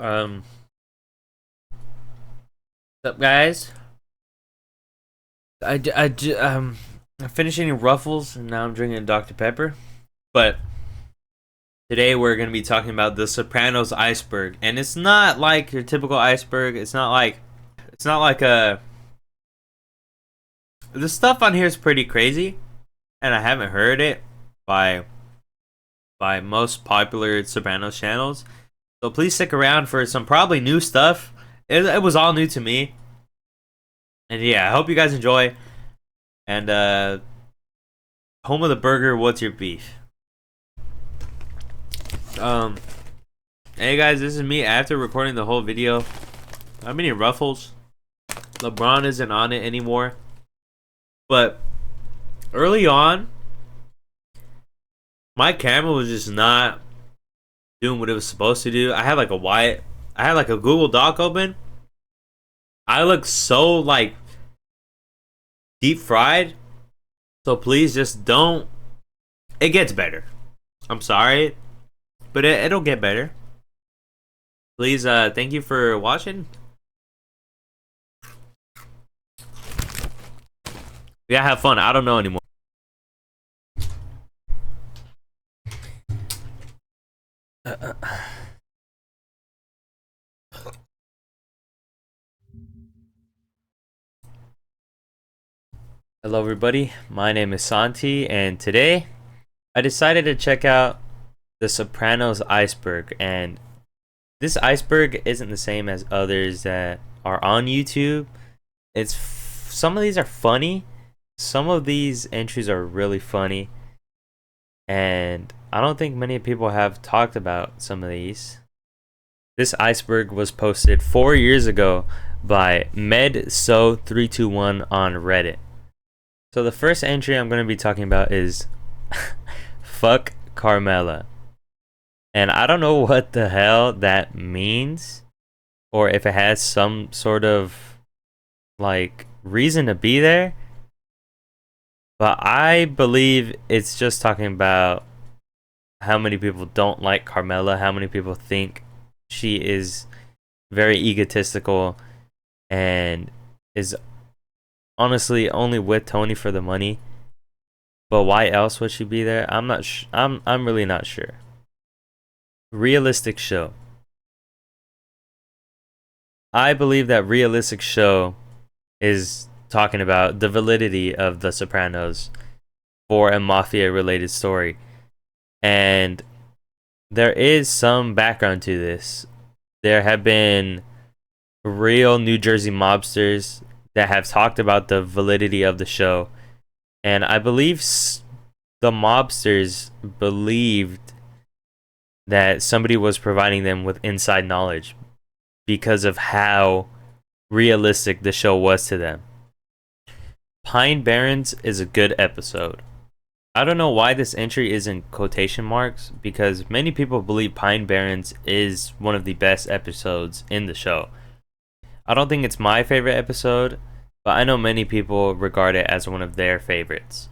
Um, what's up, guys? I finished eating Ruffles and now I'm drinking Dr. Pepper. But today we're gonna be talking about the Sopranos Iceberg, and it's not like your typical iceberg. It's not like the stuff on here is pretty crazy, and I haven't heard it by most popular Sopranos channels. So please stick around for some probably new stuff. It was all new to me, and yeah, I hope you guys enjoy. And home of the burger, what's your beef? Um, hey guys, this is me after recording the whole video. I'm eating Ruffles. LeBron isn't on it anymore, but early on, my camera was just not doing what it was supposed to do. I had like a Google Doc open. I look so like deep fried. So please just don't. It gets better. I'm sorry, but it'll get better. Please, thank you for watching. Yeah, have fun. I don't know anymore. Hello, everybody. My name is Santi, and today I decided to check out the Sopranos Iceberg. And this iceberg isn't the same as others that are on YouTube. Some of these are funny. Some of these entries are really funny, and I don't think many people have talked about some of these. This iceberg was posted 4 years ago by MedSo321 on Reddit. So the first entry I'm going to be talking about is fuck Carmela. And I don't know what the hell that means, or if it has some sort of like reason to be there. But I believe it's just talking about how many people don't like Carmela, how many people think she is very egotistical and is honestly only with Tony for the money. But why else would she be there? I'm really not sure. Realistic show. I believe that realistic show is talking about the validity of The Sopranos for a mafia related story. And there is some background to this. There have been real New Jersey mobsters that have talked about the validity of the show. And I believe the mobsters believed that somebody was providing them with inside knowledge because of how realistic the show was to them. Pine Barrens is a good episode. I don't know why this entry is in quotation marks, because many people believe Pine Barrens is one of the best episodes in the show. I don't think it's my favorite episode, but I know many people regard it as one of their favorites.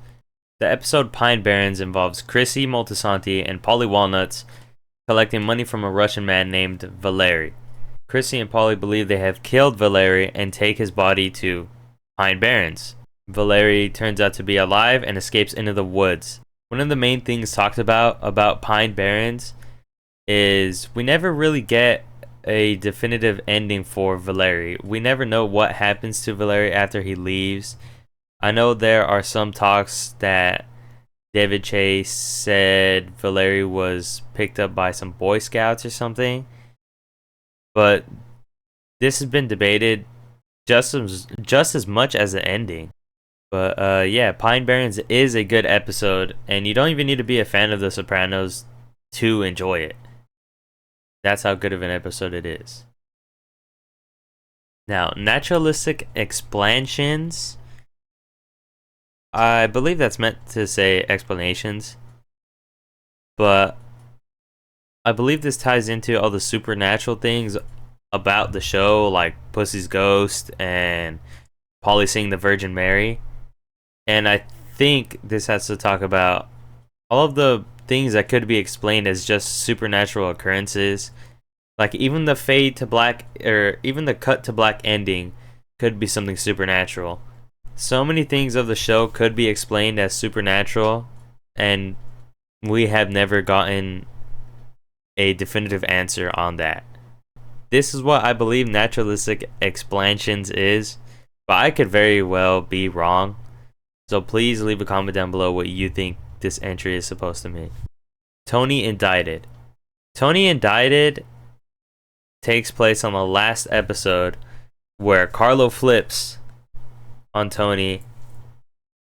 The episode Pine Barrens involves Chrissy Moltisanti and Polly Walnuts collecting money from a Russian man named Valery. Chrissy and Polly believe they have killed Valery and take his body to Pine Barrens. Valery turns out to be alive and escapes into the woods. One of the main things talked about Pine Barrens is we never really get a definitive ending for Valery. We never know what happens to Valery after he leaves. I know there are some talks that David Chase said Valery was picked up by some Boy Scouts or something, but this has been debated just as much as the ending. But yeah, Pine Barrens is a good episode, and you don't even need to be a fan of The Sopranos to enjoy it. That's how good of an episode it is. Now, naturalistic explanations. I believe that's meant to say explanations, but I believe this ties into all the supernatural things about the show, like Pussy's ghost and Polly seeing the Virgin Mary. And I think this has to talk about all of the things that could be explained as just supernatural occurrences, Like even the fade to black or even the cut to black ending could be something supernatural. So many things of the show could be explained as supernatural, and we have never gotten a definitive answer on that. This is what I believe naturalistic explanations is, but I could very well be wrong. So please leave a comment down below what you think this entry is supposed to mean. Tony indicted. Tony indicted takes place on the last episode where Carlo flips on Tony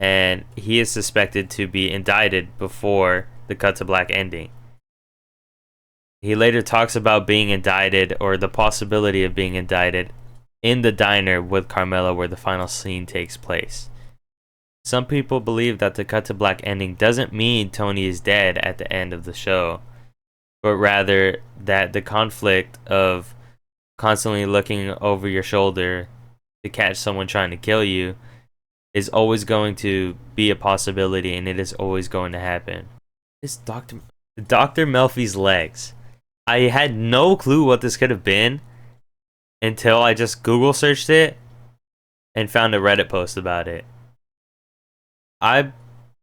and he is suspected to be indicted before the cut to black ending. He later talks about being indicted, or the possibility of being indicted, in the diner with Carmela where the final scene takes place. Some people believe that the cut to black ending doesn't mean Tony is dead at the end of the show, but rather that the conflict of constantly looking over your shoulder to catch someone trying to kill you is always going to be a possibility, and it is always going to happen. This Dr. Melfi's legs. I had no clue what this could have been until I just Google searched it and found a Reddit post about it. I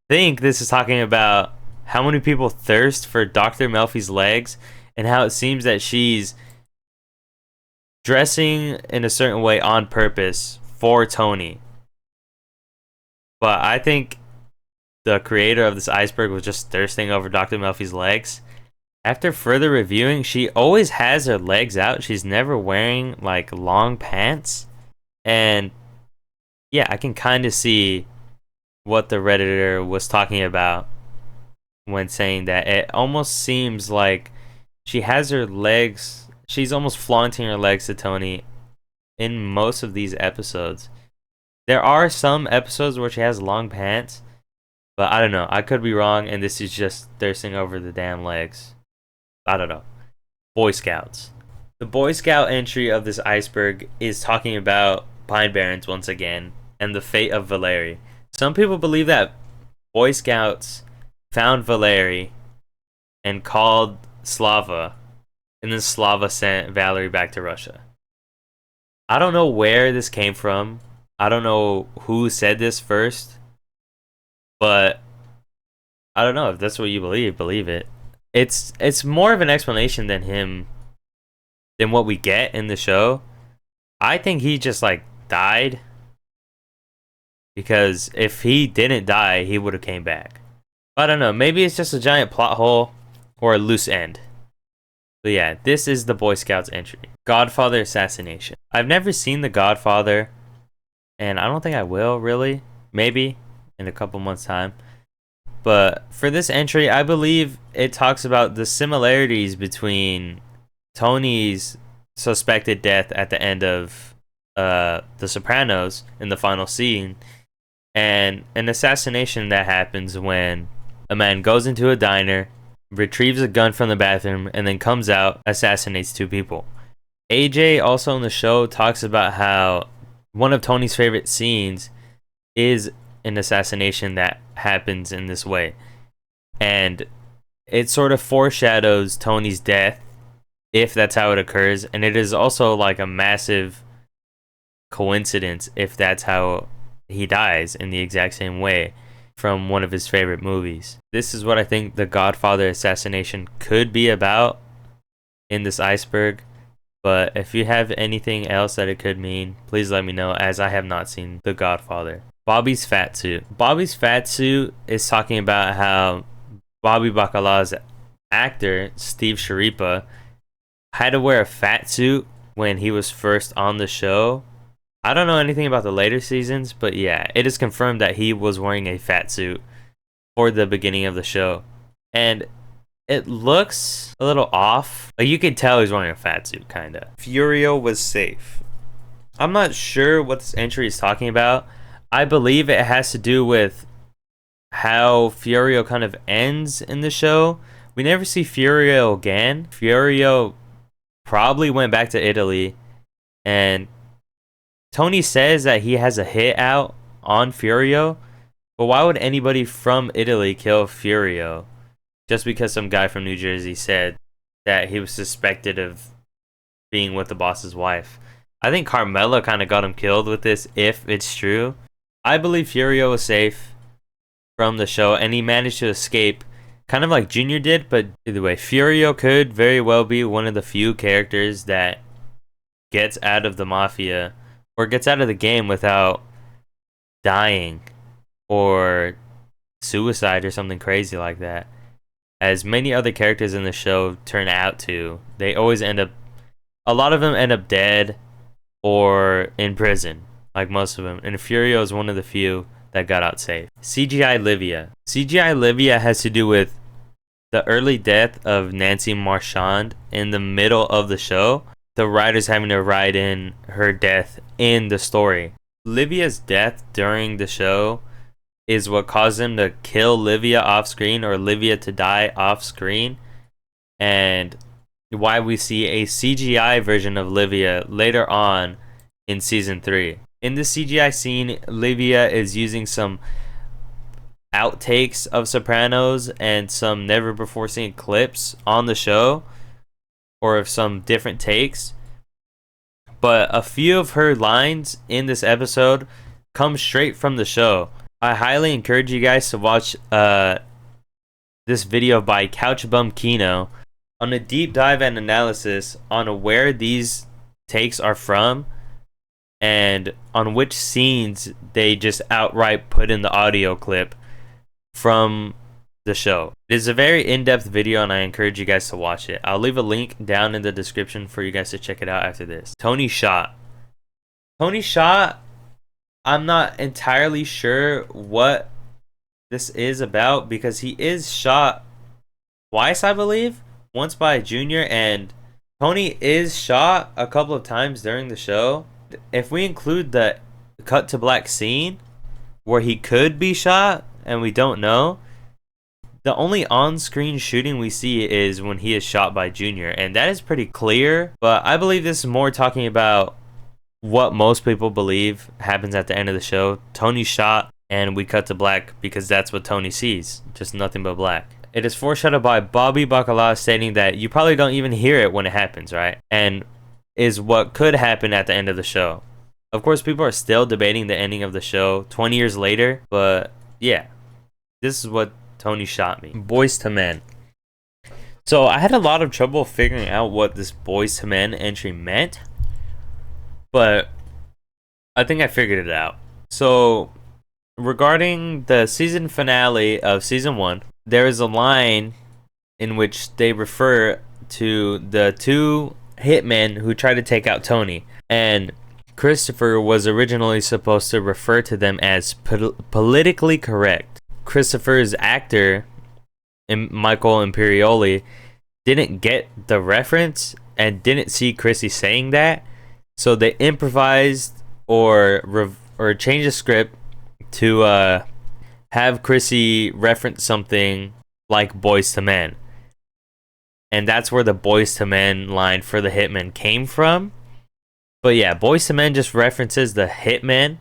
think this is talking about how many people thirst for Dr. Melfi's legs and how it seems that she's dressing in a certain way on purpose for Tony. But I think the creator of this iceberg was just thirsting over Dr. Melfi's legs. After further reviewing, she always has her legs out. She's never wearing like long pants. And yeah, I can kind of see what the Redditor was talking about when saying that. It almost seems like she has her legs, she's almost flaunting her legs to Tony in most of these episodes. There are some episodes where she has long pants, but I don't know. I could be wrong, and this is just thirsting over the damn legs. I don't know. Boy Scouts. The Boy Scout entry of this iceberg is talking about Pine Barrens once again and the fate of Valerie. Some people believe that Boy Scouts found Valerie and called Slava, and then Slava sent Valerie back to Russia. I don't know where this came from. I don't know who said this first, but I don't know. If that's what you believe it. It's more of an explanation than what we get in the show. I think he just like died, because if he didn't die, he would have came back. I don't know. Maybe it's just a giant plot hole or a loose end. But yeah, this is the Boy Scouts entry. Godfather assassination. I've never seen The Godfather, and I don't think I will, really. Maybe in a couple months' time. But for this entry, I believe it talks about the similarities between Tony's suspected death at the end of The Sopranos in the final scene and an assassination that happens when a man goes into a diner, retrieves a gun from the bathroom, and then comes out, assassinates two people. AJ also in the show talks about how one of Tony's favorite scenes is an assassination that happens in this way, and it sort of foreshadows Tony's death if that's how it occurs, and it is also like a massive coincidence if that's how he dies in the exact same way from one of his favorite movies. This is what I think the Godfather assassination could be about in this iceberg. But if you have anything else that it could mean, please let me know, as I have not seen The Godfather. Bobby's fat suit. Bobby's fat suit is talking about how Bobby Bacala's actor, Steve Sharipa, had to wear a fat suit when he was first on the show. I don't know anything about the later seasons, but yeah, it is confirmed that he was wearing a fat suit for the beginning of the show. And it looks a little off. Like, you could tell he's wearing a fat suit, kinda. Furio was safe. I'm not sure what this entry is talking about. I believe it has to do with how Furio kind of ends in the show. We never see Furio again. Furio probably went back to Italy, and Tony says that he has a hit out on Furio, but why would anybody from Italy kill Furio just because some guy from New Jersey said that he was suspected of being with the boss's wife. I think Carmela kind of got him killed with this, if it's true. I believe Furio was safe from the show, and he managed to escape, kind of like Junior did, but either way, Furio could very well be one of the few characters that gets out of the mafia, or gets out of the game without dying, or suicide, or something crazy like that. As many other characters in the show turn out to, they always end up, a lot of them end up dead, or in prison, like most of them. And Furio is one of the few that got out safe. CGI Livia. CGI Livia has to do with the early death of Nancy Marchand in the middle of the show. The writers having to write in her death in the story. Livia's death during the show is what caused them to kill Livia off screen, or Livia to die off screen. And why we see a CGI version of Livia later on in season 3. In the CGI scene, Livia is using some outtakes of Sopranos and some never before seen clips on the show, or of some different takes. But a few of her lines in this episode come straight from the show. I highly encourage you guys to watch this video by Couchbum Kino on a deep dive and analysis on where these takes are from, and on which scenes they just outright put in the audio clip from the show. It is a very in-depth video, and I encourage you guys to watch it. I'll leave a link down in the description for you guys to check it out after this. Tony Shot. Tony Shot, I'm not entirely sure what this is about, because he is shot twice, I believe. Once by Junior, and Tony is shot a couple of times during the show. If we include the cut to black scene where he could be shot and we don't know, the only on-screen shooting we see is when he is shot by Junior, and that is pretty clear. But I believe this is more talking about what most people believe happens at the end of the show. Tony's shot and we cut to black because that's what Tony sees, just nothing but black. It is foreshadowed by Bobby Bacala stating that you probably don't even hear it when it happens, right? And is what could happen at the end of the show. Of course, people are still debating the ending of the show 20 years later, but yeah, this is what Tony shot me. Boys to Men. So I had a lot of trouble figuring out what this Boys to Men entry meant, but I think I figured it out. So regarding the season finale of season 1, there is a line in which they refer to the two hitmen who tried to take out Tony, and Christopher was originally supposed to refer to them as politically correct. Christopher's actor, Michael Imperioli, didn't get the reference and didn't see Chrissy saying that, so they improvised or changed the script to have Chrissy reference something like Boys to Men. And that's where the Boys to Men line for the Hitmen came from. But yeah, Boys to Men just references the Hitmen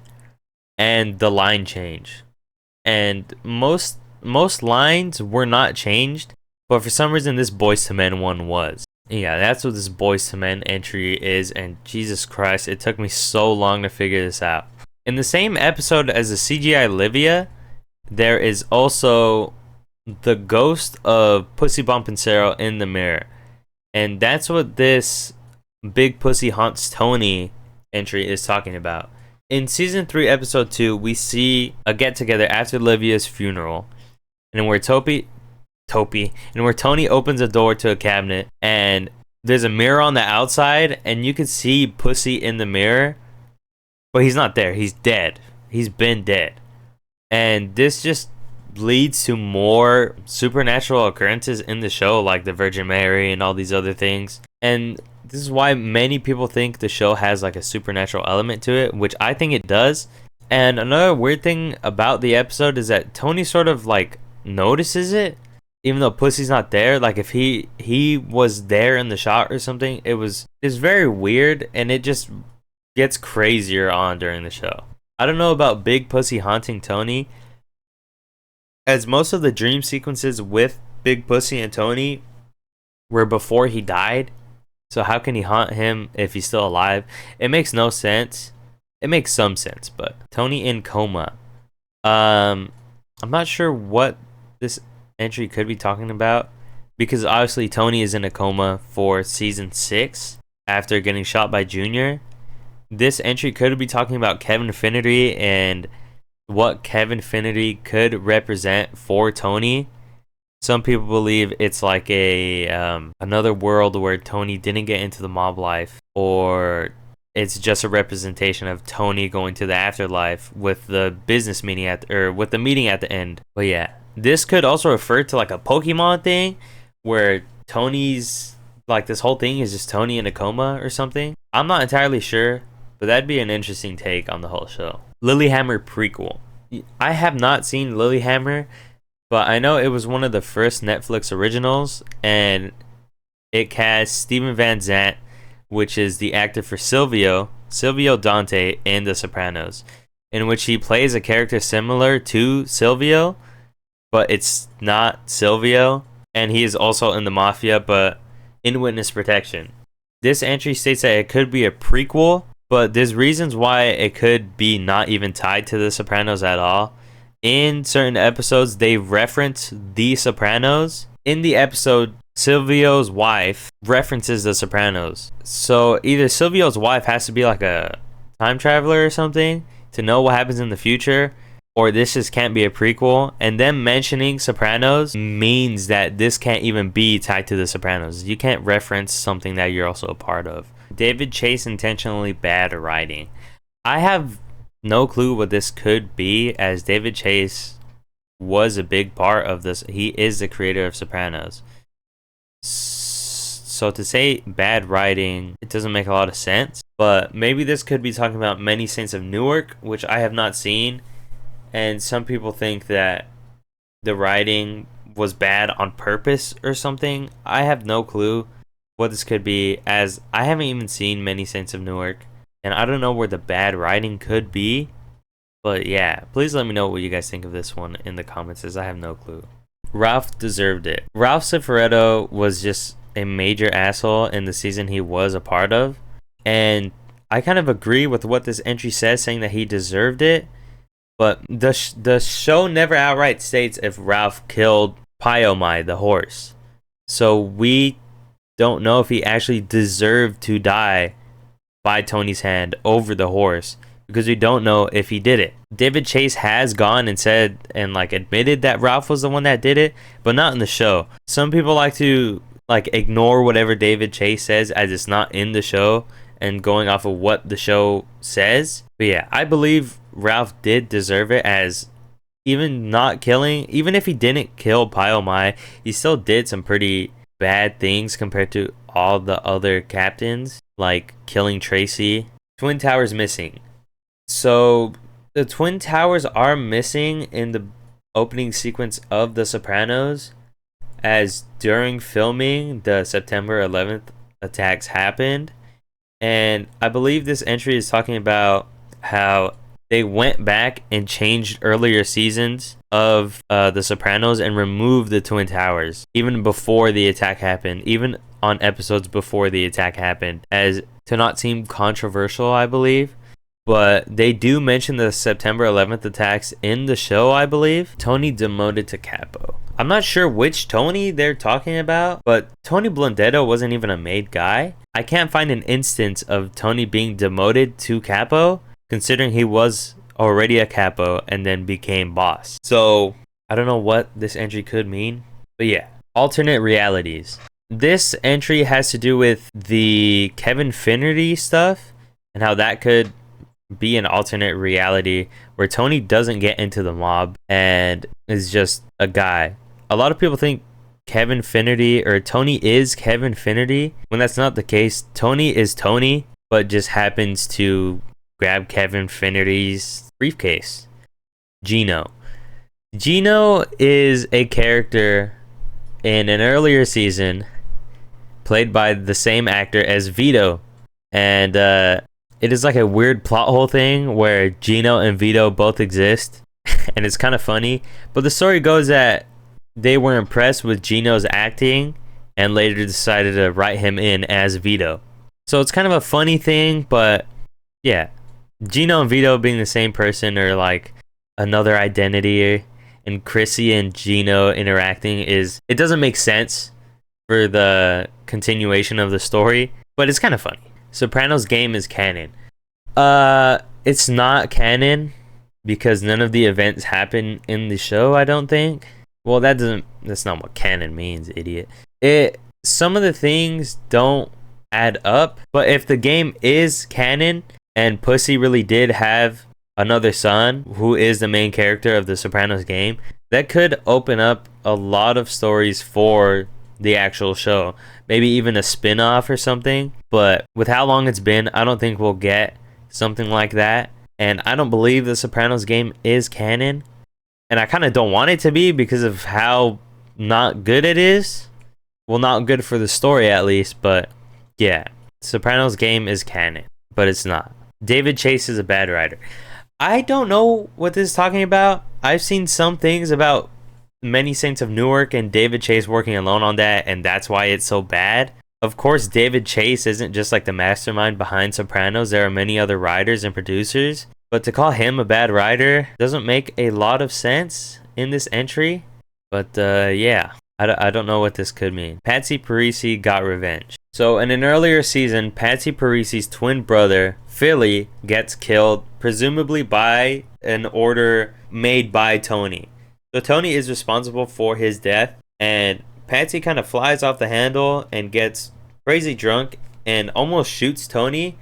and the line change. And most lines were not changed, but for some reason this Boys to Men one was. Yeah, that's what this Boys to Men entry is, and Jesus Christ, it took me so long to figure this out. In the same episode as the CGI Livia, there is also the ghost of Pussy Bompensero in the mirror. And that's what this Big Pussy Haunts Tony entry is talking about. In season 3, episode 2, we see a get-together after Livia's funeral, and where Tony opens a door to a cabinet, and there's a mirror on the outside, and you can see Pussy in the mirror, but he's not there. He's dead. He's been dead. And this just leads to more supernatural occurrences in the show, like the Virgin Mary and all these other things. And this is why many people think the show has like a supernatural element to it, which I think it does. And another weird thing about the episode is that Tony sort of like notices it, even though Pussy's not there. Like if he was there in the shot or something, it's very weird, and it just gets crazier on during the show. I don't know about Big Pussy haunting Tony, as most of the dream sequences with Big Pussy and Tony were before he died. So how can he haunt him if he's still alive? It makes no sense. It makes some sense, but Tony in coma. I'm not sure what this entry could be talking about, because obviously Tony is in a coma for season 6 after getting shot by Junior. This entry could be talking about Kevin Finnerty and what Kevin Finnerty could represent for Tony. Some people believe it's like a another world where Tony didn't get into the mob life, or it's just a representation of Tony going to the afterlife with the business meeting with the meeting at the end. But yeah, this could also refer to like a Pokemon thing where Tony's like, this whole thing is just Tony in a coma or something. I'm not entirely sure, but that'd be an interesting take on the whole show. Lilyhammer prequel. I have not seen Lilyhammer, but I know it was one of the first Netflix originals, and it cast Steven Van Zandt, which is the actor for Silvio Dante in The Sopranos, in which he plays a character similar to Silvio, but it's not Silvio, and he is also in the Mafia, but in witness protection. This entry states that it could be a prequel, but there's reasons why it could be not even tied to The Sopranos at all. In certain episodes, they reference The Sopranos. In the episode, Silvio's wife references The Sopranos. So either Silvio's wife has to be like a time traveler or something to know what happens in the future, or this just can't be a prequel. And them mentioning Sopranos means that this can't even be tied to The Sopranos. You can't reference something that you're also a part of. David Chase intentionally bad writing. I have no clue what this could be, as David Chase was a big part of this. He is the creator of Sopranos. So to say bad writing, it doesn't make a lot of sense. But maybe this could be talking about Many Saints of Newark, which I have not seen. And some people think that the writing was bad on purpose or something. I have no clue what this could be, as I haven't even seen Many Saints of Newark, and I don't know where the bad writing could be. But yeah, please let me know what you guys think of this one in the comments, as I have no clue. Ralph deserved it. Ralph Cifaretto was just a major asshole in the season he was a part of, and I kind of agree with what this entry says, saying that he deserved it. But the show never outright states if Ralph killed Pyomai, the horse. So we don't know if he actually deserved to die by Tony's hand over the horse, because we don't know if he did it. David Chase has gone and said and like admitted that Ralph was the one that did it, but not in the show. Some people like to like ignore whatever David Chase says as it's not in the show and going off of what the show says. But yeah, I believe Ralph did deserve it, as even if he didn't kill Pyomai, he still did some pretty bad things compared to all the other captains, like killing Tracy. Twin Towers missing. So the Twin Towers are missing in the opening sequence of The Sopranos, as during filming the September 11th attacks happened. And I believe this entry is talking about how they went back and changed earlier seasons of The Sopranos and removed the Twin Towers even before the attack happened, even on episodes before the attack happened, as to not seem controversial, I believe. But they do mention the September 11th attacks in the show, I believe. Tony demoted to Capo. I'm not sure which Tony they're talking about, but Tony Blundetto wasn't even a made guy. I can't find an instance of Tony being demoted to Capo, considering he was already a capo and then became boss. So I don't know what this entry could mean, but yeah. Alternate realities. This entry has to do with the Kevin Finnerty stuff and how that could be an alternate reality where Tony doesn't get into the mob and is just a guy. A lot of people think Kevin Finnerty or Tony is Kevin Finnerty, when that's not the case. Tony is Tony, but just happens to grab Kevin Finnerty's briefcase. Gino is a character in an earlier season played by the same actor as Vito, and it is like a weird plot hole thing where Gino and Vito both exist, and it's kind of funny. But the story goes that they were impressed with Gino's acting and later decided to write him in as Vito. So it's kind of a funny thing, but yeah, Gino and Vito being the same person or like another identity, and Chrissy and Gino interacting it doesn't make sense for the continuation of the story, but it's kind of funny. Sopranos game is canon. It's not canon because none of the events happen in the show, I don't think. Well, that's not what canon means, idiot. Some of the things don't add up, but if the game is canon and Pussy really did have another son who is the main character of the Sopranos game, that could open up a lot of stories for the actual show. Maybe even a spin-off or something, but with how long it's been, I don't think we'll get something like that. And I don't believe the Sopranos game is canon, and I kind of don't want it to be because of how not good it is. Well, not good for the story at least, but yeah, Sopranos game is canon, but it's not. David Chase is a bad writer. I don't know what this is talking about. I've seen some things about Many Saints of Newark and David Chase working alone on that, and that's why it's so bad. Of course, David Chase isn't just like the mastermind behind Sopranos. There are many other writers and producers, but to call him a bad writer doesn't make a lot of sense in this entry. But yeah, I don't know what this could mean. Patsy Parisi got revenge. So in an earlier season, Patsy Parisi's twin brother, Philly, gets killed, presumably by an order made by Tony. So Tony is responsible for his death, and Patsy kind of flies off the handle and gets crazy drunk and almost shoots Tony,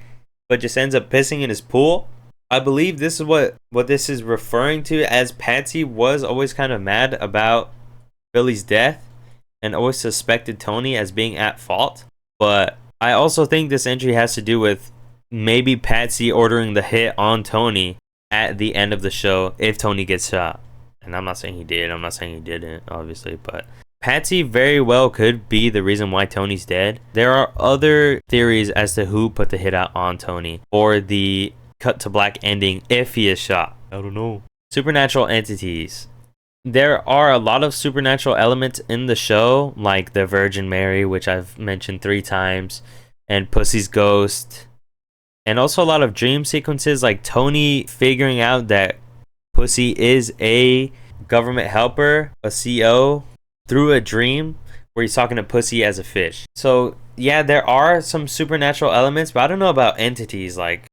but just ends up pissing in his pool. I believe this is what this is referring to, as Patsy was always kind of mad about Philly's death and always suspected Tony as being at fault. But I also think this entry has to do with maybe Patsy ordering the hit on Tony at the end of the show if Tony gets shot. And I'm not saying he did, I'm not saying he didn't, obviously, but Patsy very well could be the reason why Tony's dead. There are other theories as to who put the hit out on Tony or the cut to black ending if he is shot. I don't know. Supernatural entities. There are a lot of supernatural elements in the show, like the Virgin Mary, which I've mentioned 3 times, and Pussy's ghost, and also a lot of dream sequences, like Tony figuring out that Pussy is a government helper, a CO, through a dream where he's talking to Pussy as a fish. So yeah, there are some supernatural elements, but I don't know about entities like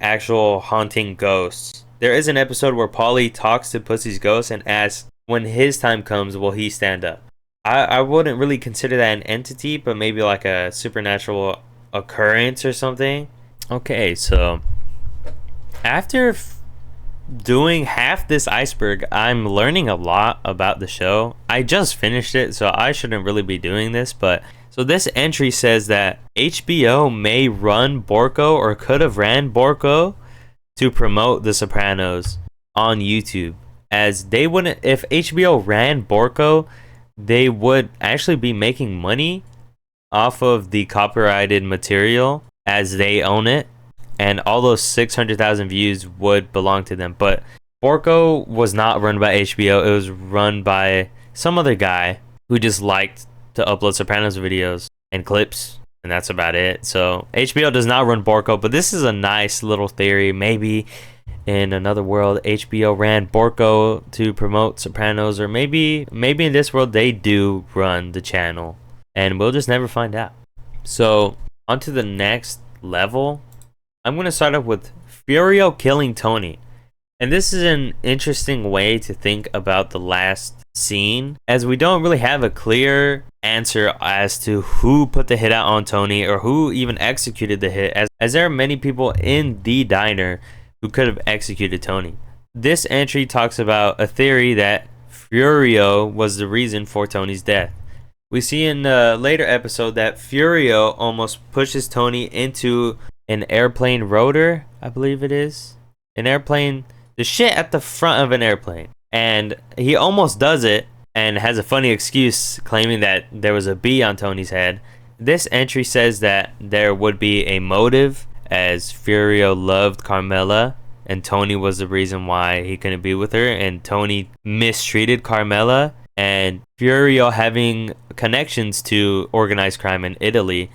actual haunting ghosts. There is an episode where Paulie talks to Pussy's ghost and asks when his time comes, will he stand up? I wouldn't really consider that an entity, but maybe like a supernatural occurrence or something. Okay, so after doing half this iceberg, I'm learning a lot about the show. I just finished it, so I shouldn't really be doing this, but so this entry says that HBO may run Borco or could have ran Borco to promote The Sopranos on YouTube, as they wouldn't, if HBO ran Borco, they would actually be making money off of the copyrighted material as they own it, and all those 600,000 views would belong to them. But Borco was not run by HBO. It was run by some other guy who just liked to upload Sopranos videos and clips, and that's about it. So HBO does not run Borco, but this is a nice little theory. Maybe in another world, HBO ran Borco to promote Sopranos, or maybe in this world they do run the channel, and we'll just never find out. So on to the next level. I'm going to start off with Furio killing Tony. And this is an interesting way to think about the last scene, as we don't really have a clear answer as to who put the hit out on Tony or who even executed the hit, as there are many people in the diner who could have executed Tony. This entry talks about a theory that Furio was the reason for Tony's death. We see in a later episode that Furio almost pushes Tony into an airplane rotor, I believe it is. An airplane, the shit at the front of an airplane. And he almost does it and has a funny excuse claiming that there was a bee on Tony's head. This entry says that there would be a motive, as Furio loved Carmela and Tony was the reason why he couldn't be with her, and Tony mistreated Carmela and Furio having connections to organized crime in Italy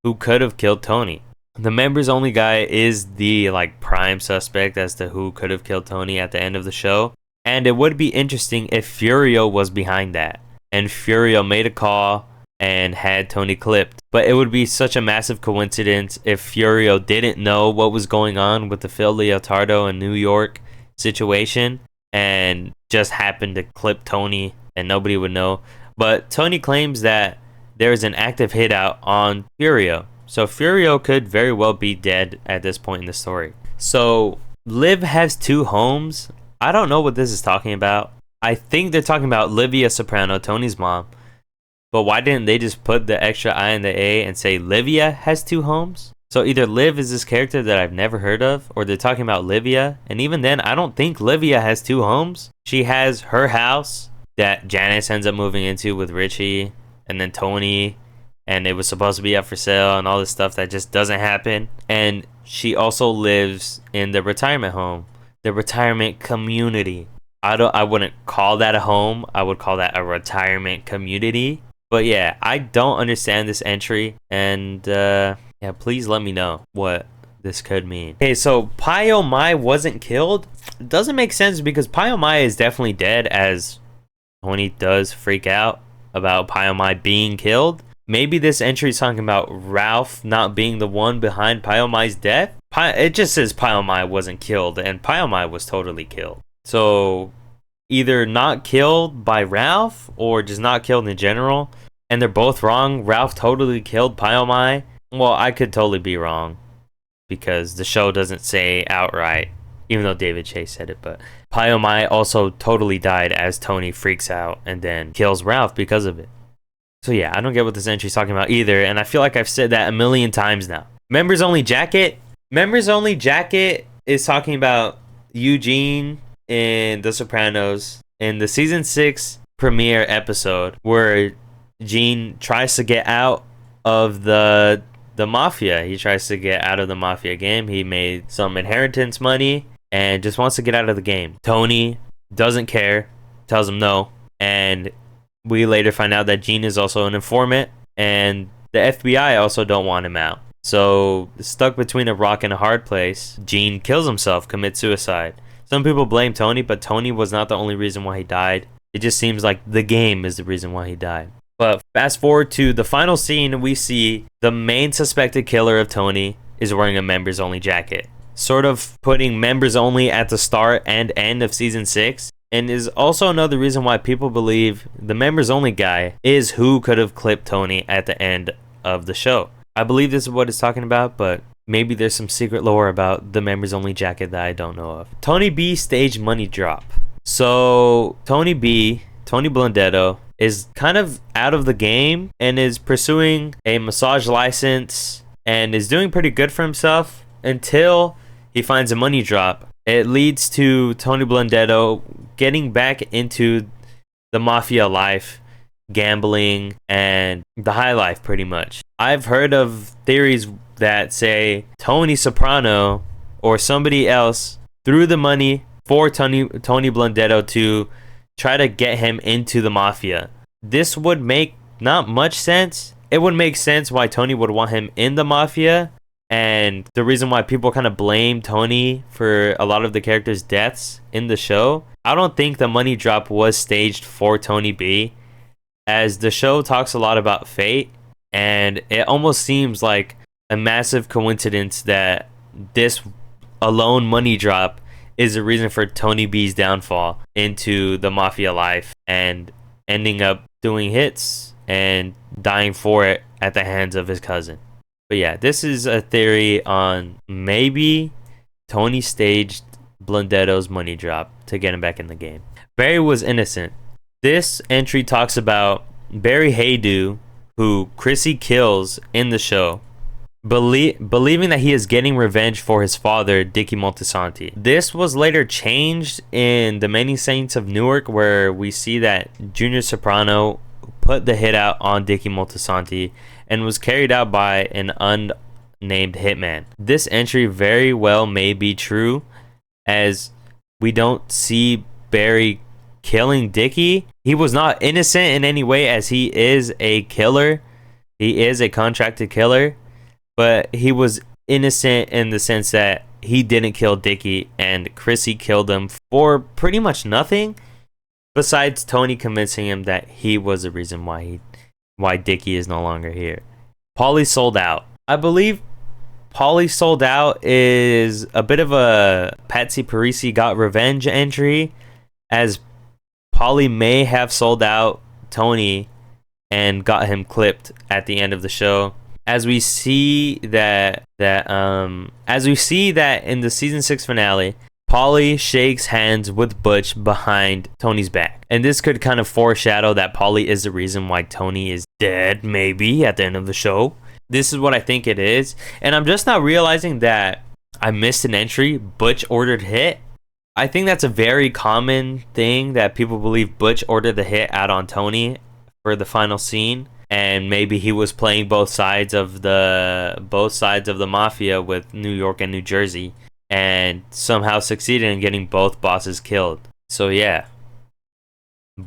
who could have killed Tony. The members only guy is the like prime suspect as to who could have killed Tony at the end of the show. And it would be interesting if Furio was behind that and Furio made a call and had Tony clipped. But it would be such a massive coincidence if Furio didn't know what was going on with the Phil Leotardo in New York situation and just happened to clip Tony and nobody would know. But Tony claims that there's an active hit out on Furio. So Furio could very well be dead at this point in the story. So Liv has 2 homes. I don't know what this is talking about. I think they're talking about Livia Soprano, Tony's mom. But why didn't they just put the extra I and the A and say Livia has 2 homes? So either Liv is this character that I've never heard of, or they're talking about Livia. And even then, I don't think Livia has 2 homes. She has her house that Janice ends up moving into with Richie, and then Tony, and it was supposed to be up for sale and all this stuff that just doesn't happen. And she also lives in the retirement home, the retirement community. I wouldn't call that a home. I would call that a retirement community. But yeah, I don't understand this entry, and yeah, please let me know what this could mean. Okay, so Pio Mai wasn't killed. It doesn't make sense because Pio Mai is definitely dead, as Tony does freak out about Pio Mai being killed. Maybe this entry is talking about Ralph not being the one behind Pio Mai's death. It just says Pio Mai wasn't killed, and Pio Mai was totally killed. So either not killed by Ralph or just not killed in general. And they're both wrong. Ralph totally killed Pio Mai. Well, I could totally be wrong because the show doesn't say outright, even though David Chase said it. But Pio Mai also totally died as Tony freaks out and then kills Ralph because of it. So yeah, I don't get what this entry's talking about either. And I feel like I've said that a million times now. Members only jacket. Members only jacket is talking about Eugene in The Sopranos in the season 6 premiere episode where Gene tries to get out of the mafia. He tries to get out of the mafia game. He made some inheritance money and just wants to get out of the game. Tony doesn't care, tells him no, and we later find out that Gene is also an informant, and the FBI also don't want him out. So, stuck between a rock and a hard place, Gene kills himself, commits suicide. Some people blame Tony, but Tony was not the only reason why he died. It just seems like the game is the reason why he died. But fast forward to the final scene, we see the main suspected killer of Tony is wearing a members only jacket. Sort of putting members only at the start and end of season 6. And is also another reason why people believe the members only guy is who could have clipped Tony at the end of the show. I believe this is what it's talking about, but maybe there's some secret lore about the members only jacket that I don't know of. Tony B staged money drop. So Tony Blundetto, is kind of out of the game and is pursuing a massage license and is doing pretty good for himself until he finds a money drop. It leads to Tony Blundetto getting back into the mafia life, gambling, and the high life pretty much. I've heard of theories that say Tony Soprano or somebody else threw the money for Tony Blundetto to try to get him into the mafia. This would make not much sense. It would make sense why Tony would want him in the mafia, and the reason why people kind of blame Tony for a lot of the characters' deaths in the show. I don't think the money drop was staged for Tony B, as the show talks a lot about fate, and it almost seems like a massive coincidence that this alone money drop is the reason for Tony B's downfall into the mafia life and ending up doing hits and dying for it at the hands of his cousin. But yeah, this is a theory on maybe Tony staged Blundetto's money drop to get him back in the game. Barry was innocent. This entry talks about Barry Haydu, who Chrissy kills in the show, believing that he is getting revenge for his father, Dickie Moltisanti. This was later changed in The Many Saints of Newark, where we see that Junior Soprano put the hit out on Dickie Moltisanti and was carried out by an unnamed hitman. This entry very well may be true, as we don't see Barry killing Dickie, he was not innocent in any way, as he is a killer. He is a contracted killer, but he was innocent in the sense that he didn't kill Dickie, and Chrissy killed him for pretty much nothing, besides Tony convincing him that he was the reason why Dickie is no longer here. Paulie sold out. I believe Paulie sold out is a bit of a Patsy Parisi got revenge entry, as Paulie may have sold out Tony and got him clipped at the end of the show. As we see that in the season 6 finale, Paulie shakes hands with Butch behind Tony's back. And this could kind of foreshadow that Paulie is the reason why Tony is dead, maybe, at the end of the show. This is what I think it is. And I'm just now realizing that I missed an entry. Butch ordered hit. I think that's a very common thing, that people believe Butch ordered the hit out on Tony for the final scene. And maybe he was playing both sides of the mafia with New York and New Jersey, and somehow succeeded in getting both bosses killed. So yeah,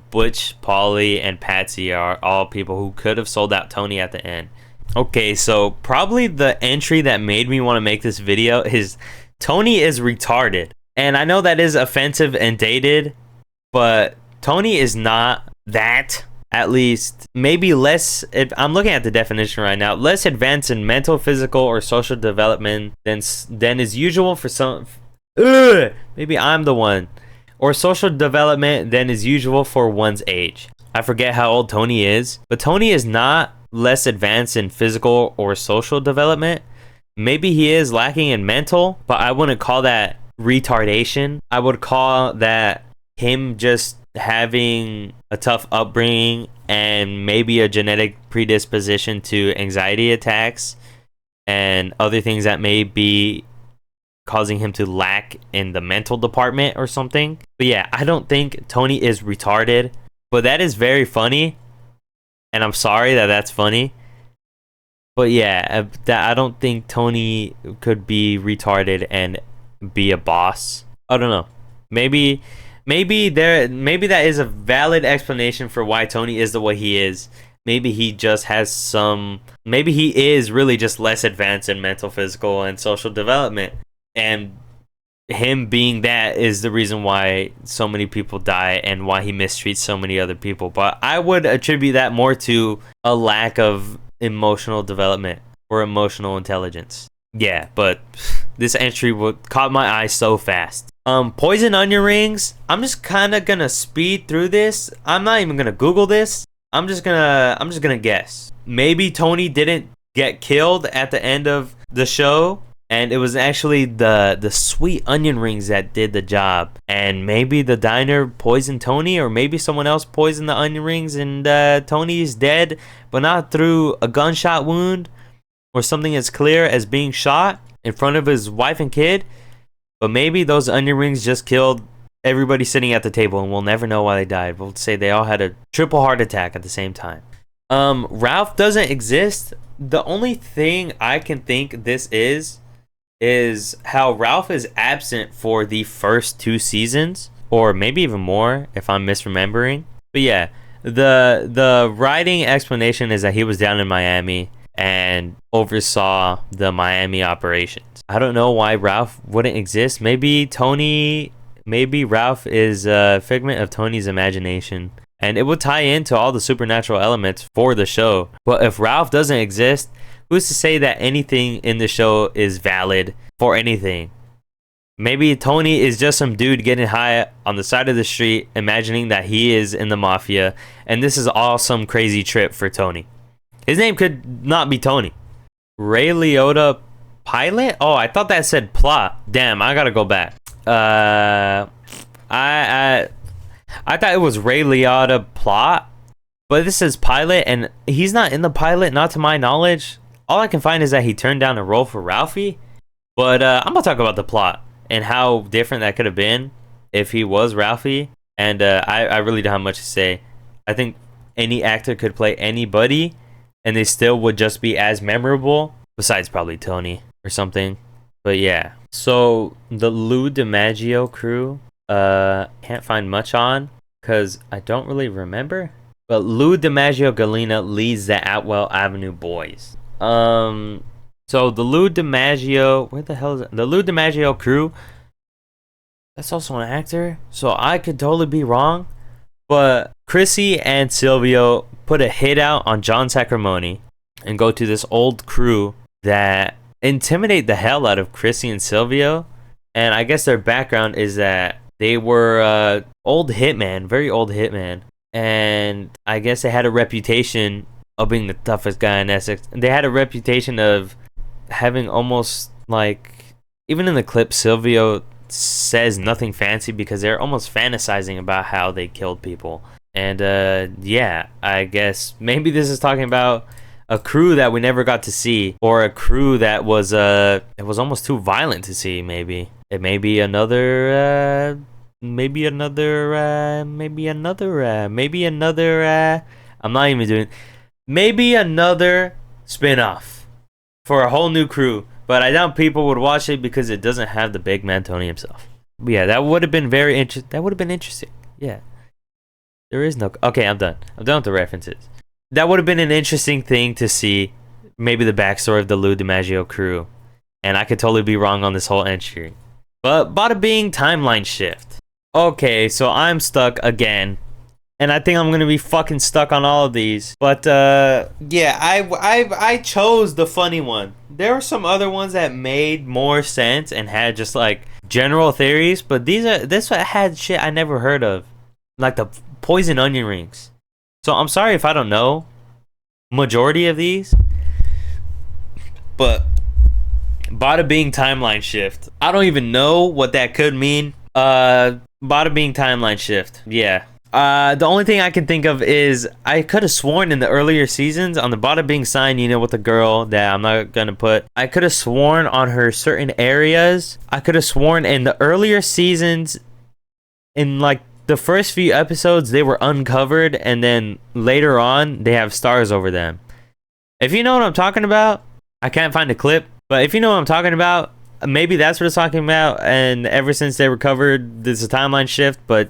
Butch, Paulie, and Patsy are all people who could have sold out Tony at the end. Okay, so probably the entry that made me want to make this video is Tony is retarded. And I know that is offensive and dated, but Tony is not that. At least maybe less, I'm looking at the definition right now, less advanced in mental, physical, or social development than is usual for some. Maybe I'm the one. Or social development than is usual for one's age. I forget how old Tony is, but Tony is not less advanced in physical or social development. Maybe he is lacking in mental, but I wouldn't call that retardation. I would call that him just having a tough upbringing and maybe a genetic predisposition to anxiety attacks and other things that may be causing him to lack in the mental department or something. But yeah, I don't think Tony is retarded, but that is very funny, and I'm sorry that that's funny. But yeah, I don't think Tony could be retarded and be a boss. I don't know. Maybe that is a valid explanation for why Tony is the way he is. Maybe he just has maybe he is really just less advanced in mental, physical, and social development. And him being that is the reason why so many people die and why he mistreats so many other people. But I would attribute that more to a lack of emotional development or emotional intelligence. Yeah, but this entry caught my eye so fast. Poison onion rings. I'm just kind of gonna speed through this. I'm not even gonna Google this. I'm just gonna guess. Maybe Tony didn't get killed at the end of the show, and it was actually the sweet onion rings that did the job. And maybe the diner poisoned Tony, or maybe someone else poisoned the onion rings, and Tony's dead, but not through a gunshot wound or something as clear as being shot in front of his wife and kid. But maybe those onion rings just killed everybody sitting at the table, and we'll never know why they died. We'll say they all had a triple heart attack at the same time. Ralph doesn't exist. The only thing I can think this is how Ralph is absent for the first 2 seasons, or maybe even more if I'm misremembering. But yeah, the writing explanation is that he was down in Miami and oversaw the Miami operations. I don't know why Ralph wouldn't exist. Maybe Ralph is a figment of Tony's imagination, and it would tie into all the supernatural elements for the show. But if Ralph doesn't exist, who's to say that anything in the show is valid for anything? Maybe Tony is just some dude getting high on the side of the street, imagining that he is in the mafia, and this is all some crazy trip for Tony. His name could not be Tony. Ray Liotta pilot? Oh, I thought that said plot. Damn, I gotta go back. I thought it was Ray Liotta plot, but this says pilot, and he's not in the pilot, not to my knowledge. All I can find is that he turned down a role for Ralphie. But I'm gonna talk about the plot and how different that could have been if he was Ralphie. And I really don't have much to say. I think any actor could play anybody, and they still would just be as memorable, besides probably Tony or something. But yeah, so the Lou DiMaggio crew can't find much on, because I don't really remember. But Lou DiMaggio Galena leads the Atwell Avenue Boys. So the Lou DiMaggio, where the hell is it? The Lou DiMaggio crew. That's also an actor, so I could totally be wrong. But Chrissy and Silvio put a hit out on John Sacramone and go to this old crew that intimidate the hell out of Chrissy and Silvio. And I guess their background is that they were old hitman, very old hitman. And I guess they had a reputation of being the toughest guy in Essex. They had a reputation of having almost like, even in the clip, Silvio says nothing fancy because they're almost fantasizing about how they killed people. And yeah, I guess maybe this is talking about a crew that we never got to see, or a crew that was it was almost too violent to see. Maybe it may be another I'm not even doing, maybe another spin-off for a whole new crew. But I doubt people would watch it because it doesn't have the big man Tony himself. But yeah, that would have been very interesting. That would have been interesting. Yeah. There is no... Okay, I'm done. I'm done with the references. That would have been an interesting thing to see. Maybe the backstory of the Lou DiMaggio crew. And I could totally be wrong on this whole entry. But bada bing, timeline shift. Okay, so I'm stuck again. And I think I'm gonna be fucking stuck on all of these. But yeah, I chose the funny one. There were some other ones that made more sense and had just like general theories, but this one had shit I never heard of, like the poison onion rings. So I'm sorry if I don't know majority of these, but bada bing, timeline shift. I don't even know what that could mean. Bada bing, timeline shift. Yeah. The only thing I can think of is I could have sworn in the earlier seasons on the bada bing sign, you know, with the girl that I'm not gonna put, I could have sworn on her certain areas. I could have sworn in the earlier seasons, in like the first few episodes, they were uncovered, and then later on they have stars over them. If you know what I'm talking about, I can't find a clip, but if you know what I'm talking about, maybe that's what it's talking about. And ever since they recovered, there's a timeline shift. But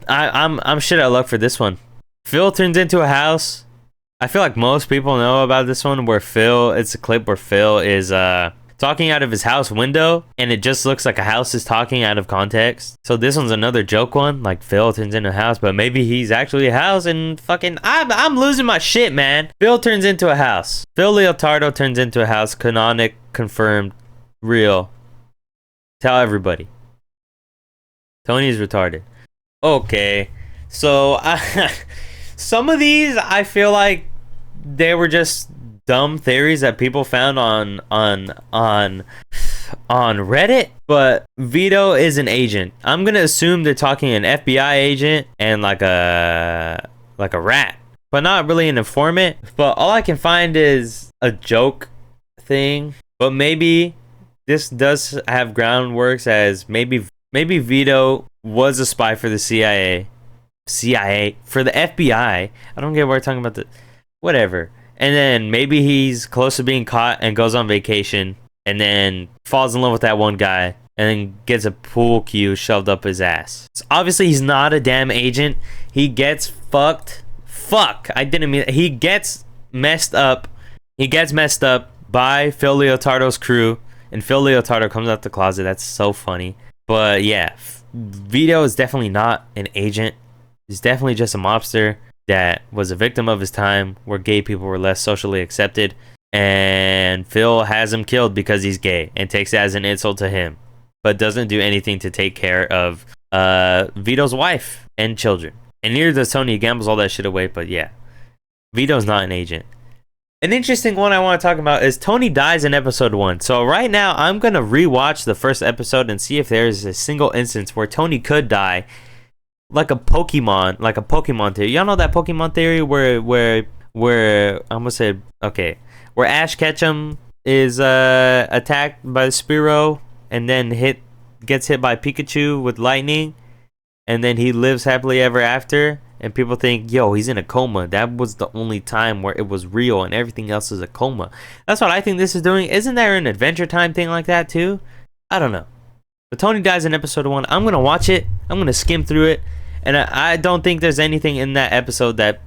I'm shit out of luck for this one. Phil turns into a house. I feel like most people know about this one, where Phil, it's a clip where Phil is talking out of his house window, and it just looks like a house is talking out of context. So this one's another joke one, like Phil turns into a house, but maybe he's actually a house. And fucking I'm losing my shit, man. Phil turns into a house. Phil Leotardo turns into a house. Canonic, confirmed, real. Tell everybody. Tony's retarded. Okay, so some of these I feel like they were just dumb theories that people found on Reddit. But Vito is an agent. I'm gonna assume they're talking an FBI agent and like a rat, but not really an informant. But all I can find is a joke thing. But maybe this does have groundworks as maybe Vito was a spy for the CIA, for the FBI. I don't get why we're talking about the whatever. And then maybe he's close to being caught and goes on vacation, and then falls in love with that one guy, and then gets a pool cue shoved up his ass. So obviously he's not a damn agent. He gets fucked. Fuck, I didn't mean that. He gets messed up. He gets messed up by Phil Leotardo's crew, and Phil Leotardo comes out the closet. That's so funny. But yeah, Vito is definitely not an agent. He's definitely just a mobster that was a victim of his time, where gay people were less socially accepted. And Phil has him killed because he's gay and takes it as an insult to him, but doesn't do anything to take care of Vito's wife and children. And neither does Tony. He gambles all that shit away. But yeah, Vito's not an agent. An interesting one I want to talk about is Tony dies in episode 1. So right now, I'm going to rewatch the first episode and see if there's a single instance where Tony could die. Like a Pokemon theory. Y'all know that Pokemon theory where I'm gonna say, okay, where Ash Ketchum is attacked by the Spearow and then gets hit by Pikachu with lightning, and then he lives happily ever after. And people think, yo, he's in a coma. That was the only time where it was real, and everything else is a coma. That's what I think this is doing. Isn't there an Adventure Time thing like that too? I don't know. But Tony dies in episode 1. I'm going to watch it. I'm going to skim through it. And I don't think there's anything in that episode that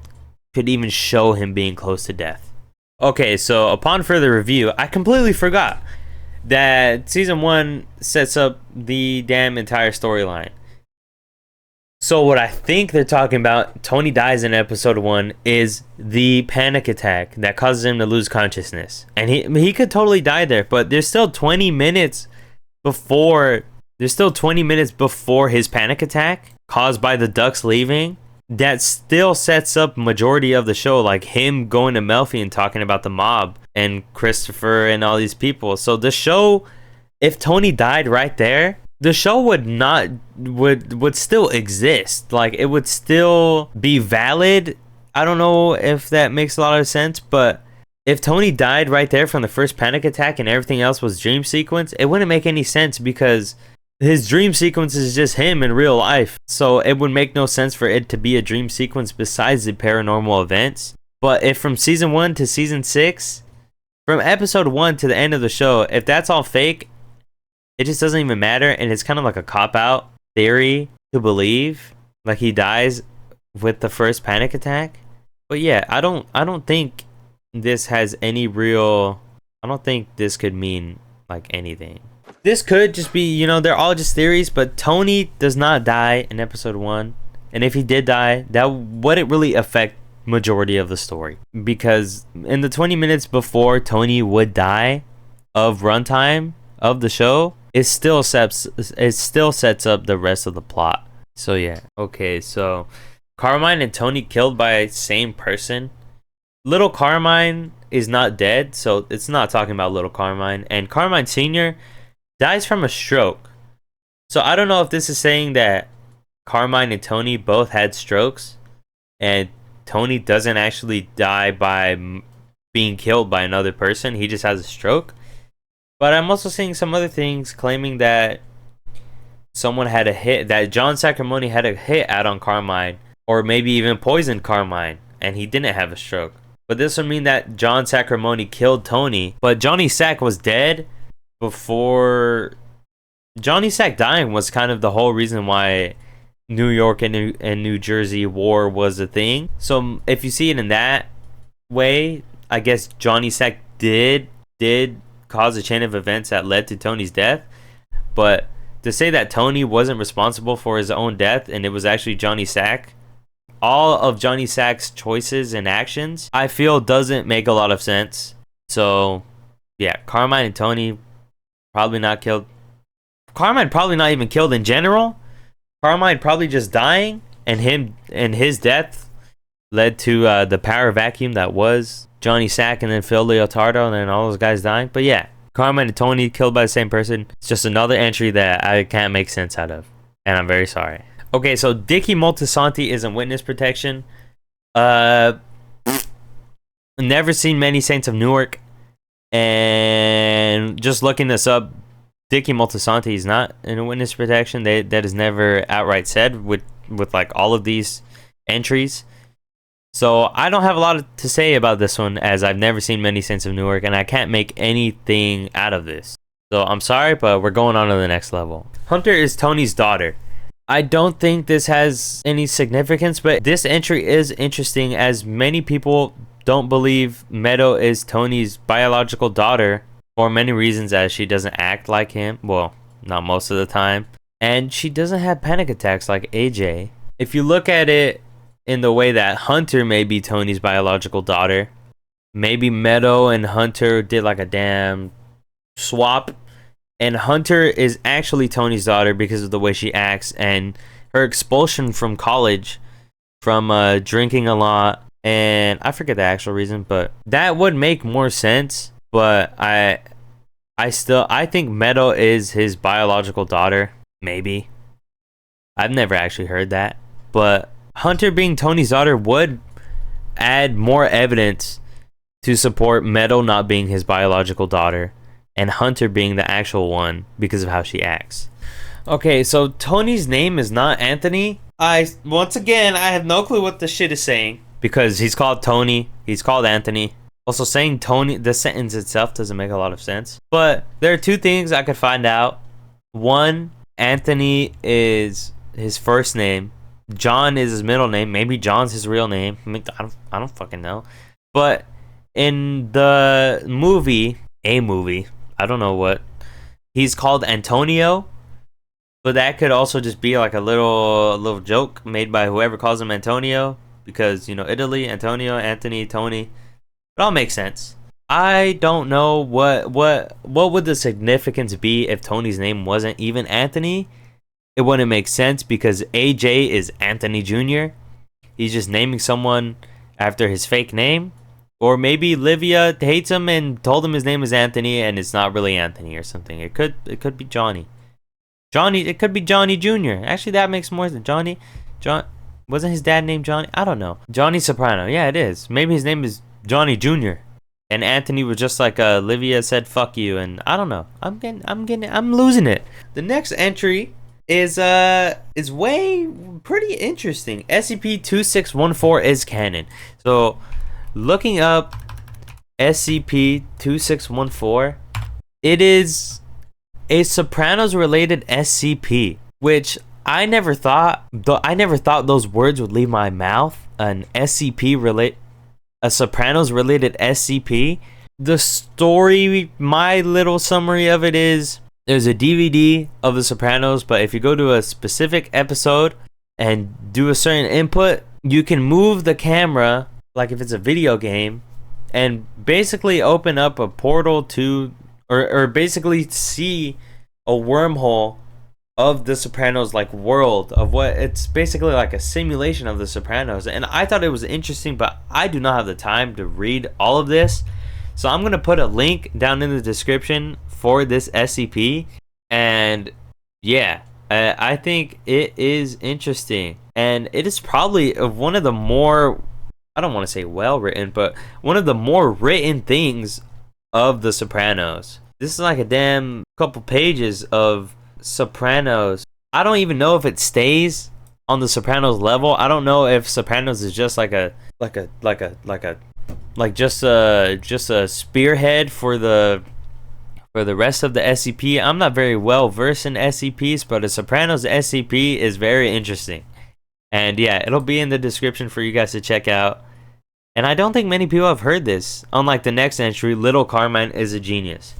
could even show him being close to death. Okay, so upon further review, I completely forgot that season 1 sets up the damn entire storyline. So what I think they're talking about, Tony dies in episode 1, is the panic attack that causes him to lose consciousness. And he could totally die there, but there's still 20 minutes before his panic attack caused by the ducks leaving. That still sets up majority of the show, like him going to Melfi and talking about the mob and Christopher and all these people. So the show, if Tony died right there, the show would still exist. Like, it would still be valid. I don't know if that makes a lot of sense, but if Tony died right there from the first panic attack and everything else was dream sequence, it wouldn't make any sense because his dream sequence is just him in real life. So it would make no sense for it to be a dream sequence besides the paranormal events. But if from season 1 to season 6, from episode 1 to the end of the show, if that's all fake, it just doesn't even matter, and it's kind of like a cop-out theory to believe, like he dies with the first panic attack. But yeah, I don't think this has any real, I don't think this could mean like anything. This could just be, they're all just theories, but Tony does not die in episode 1. And if he did die, that wouldn't really affect majority of the story. Because in the 20 minutes before Tony would die of runtime of the show, it still sets up the rest of the plot. So yeah. Okay, so Carmine and Tony killed by same person. Little Carmine is not dead, so it's not talking about little Carmine. And Carmine Sr. dies from a stroke. So I don't know if this is saying that Carmine and Tony both had strokes and Tony doesn't actually die by being killed by another person. He just has a stroke. But I'm also seeing some other things claiming that someone had a hit, that John Sacramone had a hit out on Carmine, or maybe even poisoned Carmine, and he didn't have a stroke. But this would mean that John Sacramone killed Tony, but Johnny Sac was dead before. Johnny Sac dying was kind of the whole reason why New York and New Jersey war was a thing. So if you see it in that way, I guess Johnny Sac did cause a chain of events that led to Tony's death. But to say that Tony wasn't responsible for his own death and it was actually Johnny Sac, all of Johnny Sac's choices and actions, I feel doesn't make a lot of sense. So yeah, Carmine and Tony probably not killed. Carmine probably not even killed in general. Carmine probably just dying, and his death led to the power vacuum that was Johnny Sac and then Phil Leotardo and then all those guys dying. But yeah, Carmine and Tony killed by the same person. It's just another entry that I can't make sense out of, and I'm very sorry. Okay, so Dickie Moltisanti is in witness protection. Never seen Many Saints of Newark, and just looking this up, Dickie Moltisanti is not in a witness protection. That is never outright said with like all of these entries. So I don't have a lot to say about this one, as I've never seen Many Saints of Newark, and I can't make anything out of this. So I'm sorry, but we're going on to the next level. Hunter is Tony's daughter. I don't think this has any significance, but this entry is interesting, as many people don't believe Meadow is Tony's biological daughter for many reasons, as she doesn't act like him. Well, not most of the time. And she doesn't have panic attacks like AJ. If you look at it in the way that Hunter may be Tony's biological daughter, maybe Meadow and Hunter did like a damn swap, and Hunter is actually Tony's daughter because of the way she acts and her expulsion from college from drinking a lot, and I forget the actual reason, but that would make more sense. But I think Meadow is his biological daughter. Maybe. I've never actually heard that, but Hunter being Tony's daughter would add more evidence to support Meadow not being his biological daughter and Hunter being the actual one because of how she acts. Okay, so Tony's name is not Anthony. Once again, I have no clue what this shit is saying, because he's called Tony, he's called Anthony. Also, saying Tony, the sentence itself doesn't make a lot of sense. But there are two things I could find out. One, Anthony is his first name, John is his middle name. Maybe John's his real name. I don't fucking know. But in the movie, I don't know what, he's called Antonio. But that could also just be like a little joke made by whoever calls him Antonio, because Italy, Antonio, Anthony, Tony. It all makes sense. I don't know what would the significance be if Tony's name wasn't even Anthony. It wouldn't make sense because AJ is Anthony Jr. He's just naming someone after his fake name. Or maybe Livia hates him and told him his name is Anthony and it's not really Anthony or something. It could be Johnny. It could be Johnny Jr. Actually, that makes more sense. John, wasn't his dad named Johnny? I don't know. Johnny Soprano. Yeah, it is. Maybe his name is Johnny Jr. And Anthony was just like Livia said, "Fuck you," and I don't know. I'm losing it. The next entry is way pretty interesting. SCP-2614 is canon. So, looking up SCP-2614, it is a Sopranos related SCP, which I never thought those words would leave my mouth. A Sopranos related SCP. The story, my little summary of it is, there's a DVD of The Sopranos, but if you go to a specific episode and do a certain input, you can move the camera like if it's a video game and basically open up a portal to, or basically see a wormhole of The Sopranos, like world of what it's basically like a simulation of The Sopranos. And I thought it was interesting, but I do not have the time to read all of this, so I'm gonna put a link down in the description for this SCP. And yeah, I think it is interesting, and it is probably one of the more, I don't want to say well written, but one of the more written things of The Sopranos. This is like a damn couple pages of Sopranos. I don't even know if it stays on the Sopranos level. I don't know if Sopranos is just like just a spearhead for the rest of the SCP. I'm not very well versed in SCPs, but a Sopranos SCP is very interesting. And yeah, it'll be in the description for you guys to check out. And I don't think many people have heard this. Unlike the next entry, Little Carmine is a genius.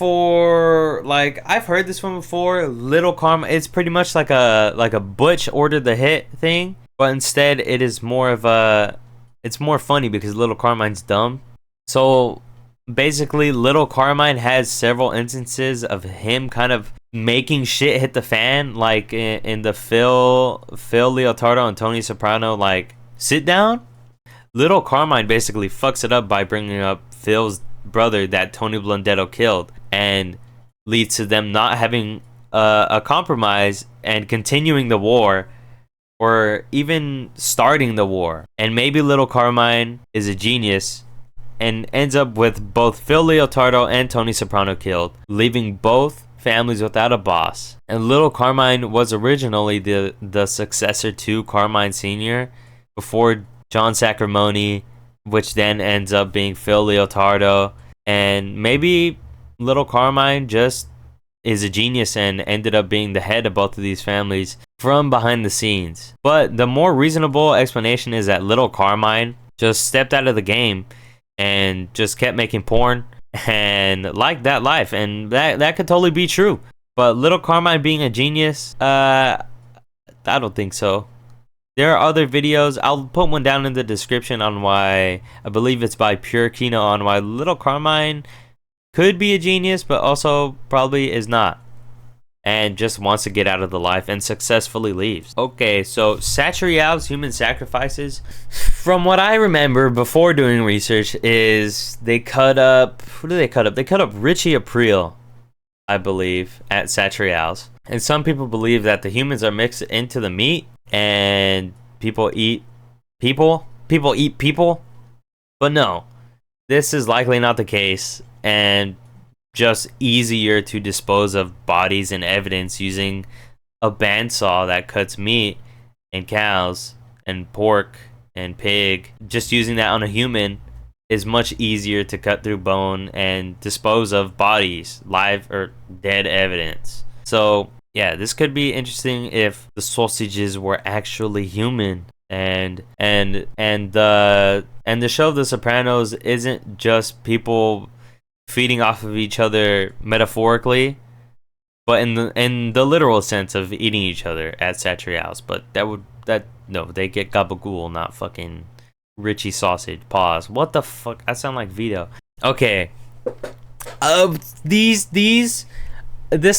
I've heard this one before. Little Carmine, it's pretty much like a Butch ordered the hit thing, but instead it is more of a, it's more funny because Little Carmine's dumb. So basically, Little Carmine has several instances of him kind of making shit hit the fan, like in the Phil Leotardo and Tony Soprano like sit down. Little Carmine basically fucks it up by bringing up Phil's brother that Tony Blundetto killed, and leads to them not having a compromise and continuing the war, or even starting the war. And maybe Little Carmine is a genius and ends up with both Phil Leotardo and Tony Soprano killed, leaving both families without a boss. And Little Carmine was originally the successor to Carmine Sr. before John Sacramone, which then ends up being Phil Leotardo. And maybe Little Carmine just is a genius and ended up being the head of both of these families from behind the scenes. But the more reasonable explanation is that Little Carmine just stepped out of the game and just kept making porn and liked that life, and that could totally be true. But Little Carmine being a genius, I don't think so. There are other videos. I'll put one down in the description on why, I believe it's by Pure Kino, on why Little Carmine could be a genius, but also probably is not, and just wants to get out of the life and successfully leaves. Okay, so Satrial's human sacrifices, from what I remember before doing research, is they cut up, who do they cut up? They cut up Richie Aprile, I believe, at Satrial's. And some people believe that the humans are mixed into the meat, and people eat people. But no, this is likely not the case, and just easier to dispose of bodies and evidence using a bandsaw that cuts meat and cows and pork and pig. Just using that on a human is much easier to cut through bone and dispose of bodies, live or dead evidence. So Yeah, this could be interesting if the sausages were actually human, and the show The Sopranos isn't just people feeding off of each other metaphorically, but in the literal sense of eating each other at Satriale's. But that no, they get gabagool, not fucking Richie sausage. Pause. What the fuck? I sound like Vito. Okay. This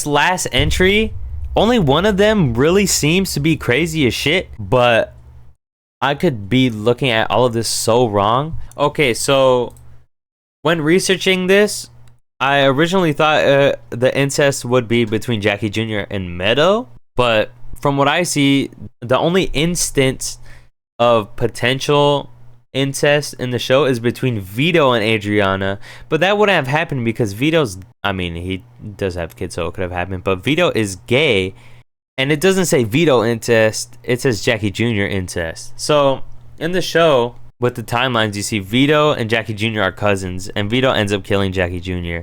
last entry, only one of them really seems to be crazy as shit, but I could be looking at all of this so wrong. Okay, so when researching this, I originally thought the incest would be between Jackie Jr. and Meadow, but from what I see, the only instance of potential incest in the show is between Vito and Adriana, but that wouldn't have happened because he does have kids, so it could have happened, but Vito is gay, and it doesn't say Vito incest, it says Jackie Jr. incest. So in the show, with the timelines, you see Vito and Jackie Jr. are cousins, and Vito ends up killing Jackie Jr.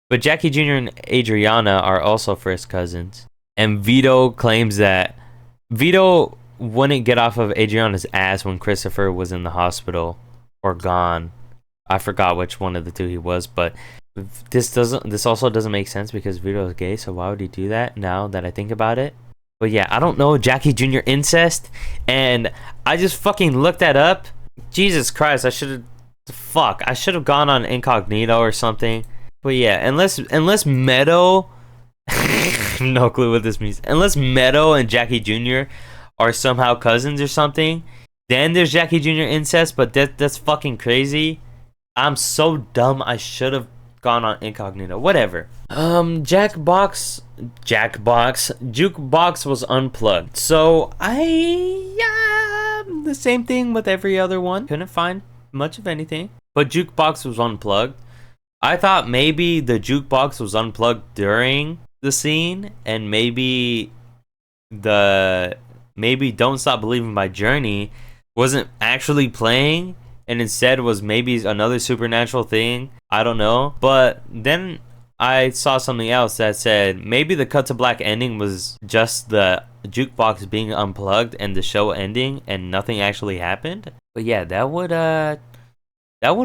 But Jackie Jr. and Adriana are also first cousins, and Vito claims that Vito wouldn't get off of Adriana's ass when Christopher was in the hospital or gone. I forgot which one of the two he was, but this also doesn't make sense because Vito is gay, so why would he do that now that I think about it? But yeah, I don't know Jackie Jr. incest, and I just fucking looked that up. Jesus Christ, I should have gone on incognito or something. But yeah, unless Meadow no clue what this means. Unless Meadow and Jackie Jr. are somehow cousins or something, then there's Jackie Jr. incest, but that's fucking crazy. I'm so dumb. I should have gone on incognito. Whatever. Jukebox was unplugged. So the same thing with every other one. Couldn't find much of anything. But Jukebox was unplugged. I thought maybe the jukebox was unplugged during the scene, and maybe Don't Stop Believing by Journey wasn't actually playing, and instead was maybe another supernatural thing. I don't know. But then I saw something else that said maybe the cut to black ending was just the jukebox being unplugged and the show ending and nothing actually happened. But yeah, that would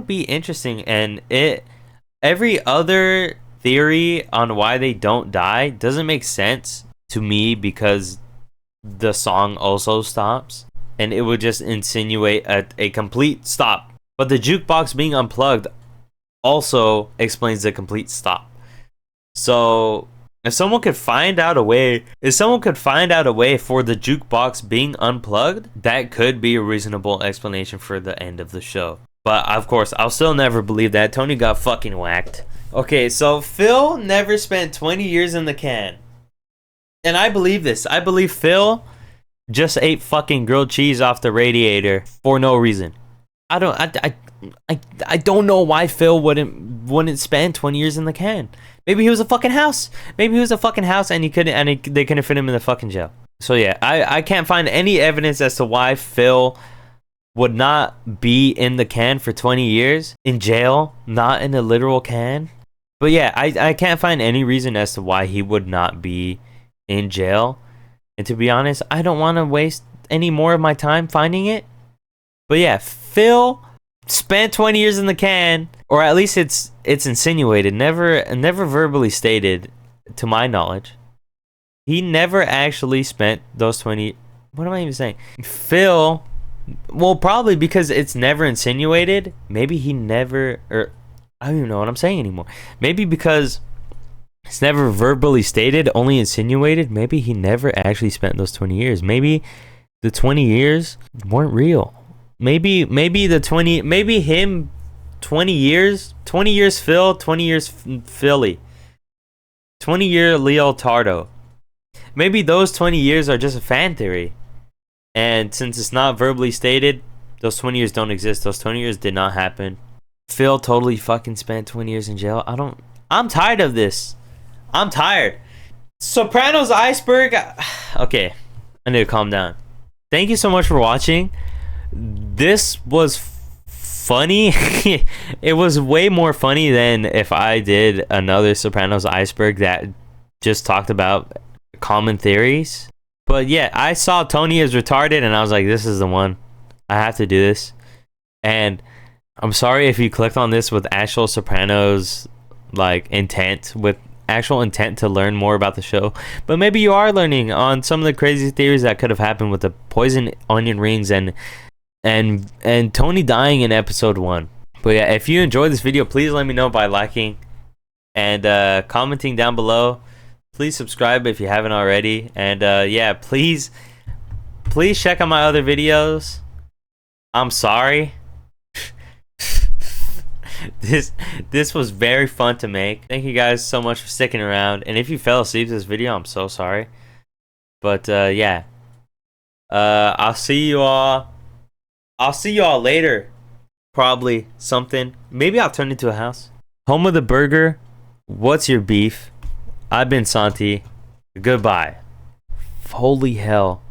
be interesting. And every other theory on why they don't die doesn't make sense to me because the song also stops, and it would just insinuate a complete stop. But the jukebox being unplugged also explains the complete stop. So if someone could find out a way for the jukebox being unplugged, that could be a reasonable explanation for the end of the show. But of course, I'll still never believe that. Tony got fucking whacked. Okay, so Phil never spent 20 years in the can. And I believe this. I believe Phil just ate fucking grilled cheese off the radiator for no reason. I don't know why Phil wouldn't spend 20 years in the can. Maybe he was a fucking house. and they couldn't fit him in the fucking jail. So yeah, I can't find any evidence as to why Phil would not be in the can for 20 years in jail, not in a literal can. But yeah, I can't find any reason as to why he would not be in jail. And to be honest, I don't want to waste any more of my time finding it. But yeah, Phil spent 20 years in the can, or at least it's insinuated, never verbally stated to my knowledge. He never actually spent those 20. What am I even saying? Phil, well, probably because it's never insinuated. Maybe he never, or I don't even know what I'm saying anymore. Maybe because it's never verbally stated, only insinuated. Maybe he never actually spent those 20 years. Maybe the 20 years weren't real. Maybe him 20 years Phil, 20 years Philly, 20-year Leotardo. Maybe those 20 years are just a fan theory. And since it's not verbally stated, those 20 years don't exist. Those 20 years did not happen. Phil totally fucking spent 20 years in jail. I'm tired of this. I'm tired. Sopranos Iceberg. Okay, I need to calm down. Thank you so much for watching. This was funny. It was way more funny than if I did another Sopranos Iceberg that just talked about common theories. But yeah, I saw Tony is retarded, and I was like, this is the one. I have to do this. And I'm sorry if you clicked on this with actual Sopranos like intent, with actual intent to learn more about the show, but maybe you are learning on some of the crazy theories that could have happened with the poison onion rings and Tony dying in episode 1. But yeah, if you enjoyed this video, please let me know by liking and commenting down below. Please subscribe if you haven't already, and yeah, please check out my other videos. I'm sorry. This was very fun to make. Thank you guys so much for sticking around, and if you fell asleep to this video, I'm so sorry. But yeah, I'll see you all later. Probably something. Maybe I'll turn into a house. Home of the burger. What's your beef? I've been Santi. Goodbye. Holy hell.